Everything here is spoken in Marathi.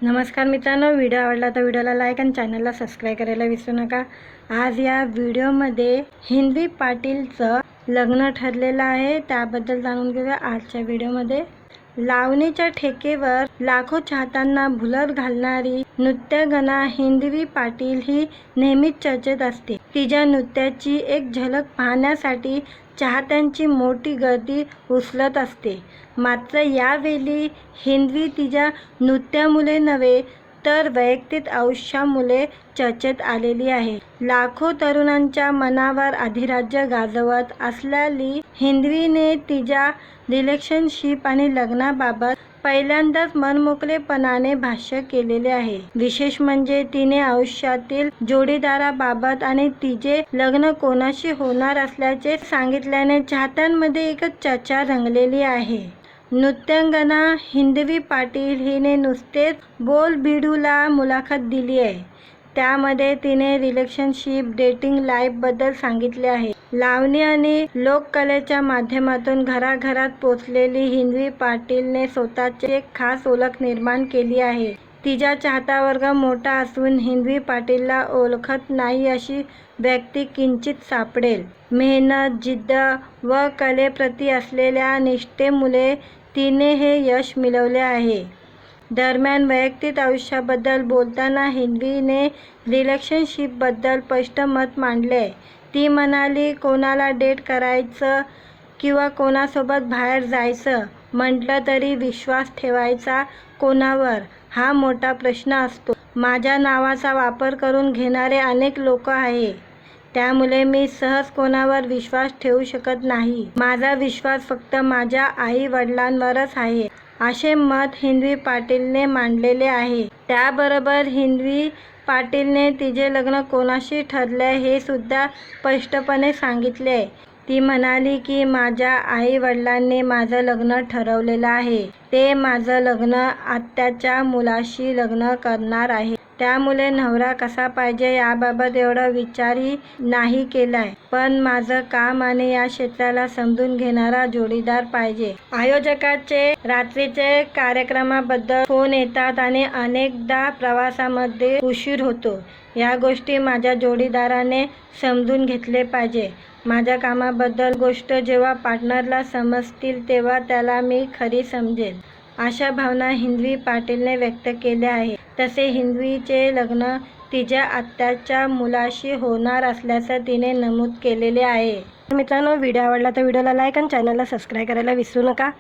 नमस्कार मित्रांनो, व्हिडिओ आवडला तर व्हिडिओला लाईक आणि चॅनलला सबस्क्राईब करायला विसरू नका। आज या व्हिडिओमध्ये हिंदवी पाटीलचं लग्न ठरलेलं आहे, त्याबद्दल जाणून घेऊया आजच्या व्हिडिओमध्ये। लावणीच्या ठेकेवर लाखो चाहत्यांना भुलत घालणारी नृत्यगणा हिंदवी पाटील ही नेहमीच चर्चेत असते। तिच्या नृत्याची एक झलक पाहण्यासाठी चाहत्यांची मोठी गर्दी उसळत असते। मात्र यावेळी हिंदवी तिच्या नृत्यामुळे नव्हे तर वैयक्तिक आयुष्यामुळे चर्चेत आलेली आहे। लाखो तरुणांच्या मनावर अधिराज्य गाजवत असलेली हिंदवीने तिच्या रिलेशनशिप आणि लग्नाबाबत पहिल्यांदाच मनमोकळेपणाने भाष्य केलेले आहे। विशेष म्हणजे तिने आयुष्यातील जोडीदाराबाबत आणि तिचे लग्न कोणाशी होणार असल्याचे सांगितल्याने चाहत्यांमध्ये एकच चर्चा रंगलेली आहे। नृत्यांगना हिंदवी पाटील हिने नुकतेच बोलबिडूला मुलाखत दिली आहे, त्यामध्ये तिने रिलेशनशिप, डेटिंग लाईफबद्दल सांगितले आहे। लावणी आणि लोककलेच्या माध्यमातून घराघरात पोचलेली हिंदवी पाटीलने स्वतःची एक खास ओळख निर्माण केली आहे। तिचा चाहता वर्ग मोठा असून हिंदवी पाटीलला ओळखत नाही अशी व्यक्ती किंचित सापडेल। मेहनत, जिद्द व कलेप्रती असलेल्या निष्ठेमुळे तिने हे यश मिळवले आहे। दरम्यान वैयक्तिक आयुष्याबद्दल बोलताना हिंदवीने रिलेशनशिपबद्दल स्पष्ट मत मांडले। ती म्हणाली, कोणाला डेट करायचं किंवा कोणासोबत बाहेर जायचं म्हटलं तरी विश्वास ठेवायचा कोणावर हा मोठा प्रश्न असतो। माझ्या नावाचा वापर करून घेणारे अनेक लोक आहेत, त्यामुळे मी सहज कोणावर विश्वास ठेवू शकत नाही। माझा विश्वास फक्त माझ्या आई वडिलांवरच आहे, असे मत हिंदवी पाटीलने मांडलेले आहे। त्याबरोबर हिंदवी पाटीलने तिचे लग्न कोणाशी ठरले हे सुद्धा स्पष्टपणे सांगितले। ती म्हणाली की माझ्या आई वडिलांनी माझं लग्न ठरवलेलं आहे। ते माझं लग्न आत्याच्या मुलाशी लग्न करणार आहे, त्यामुळे नवरा कसा पाहिजे याबाबत एवढा विचारही नाही केलाय, पण माझं काम आणि या क्षेत्राला समजून घेणारा जोडीदार पाहिजे। आयोजकाचे रात्रीचे कार्यक्रमाबद्दल फोन येतात आणि अनेकदा प्रवासामध्ये उशीर होतो। या गोष्टी माझ्या जोडीदाराने समजून घेतले पाहिजे। माझ्या कामाबद्दल गोष्ट जेव्हा पार्टनरला समजतील तेव्हा त्याला मी खरी समजेल, अशा भावना हिंदवी पाटीलने व्यक्त केल्या आहेत। तसे हिंदवीचे लग्न तिच्या आत्याच्या मुलाशी होणार असल्याचं तिने नमूद केलेले आहे। मित्रांनो, व्हिडिओ आवडला तर व्हिडिओला लाईक आणि चॅनलला सबस्क्राईब करायला विसरू नका।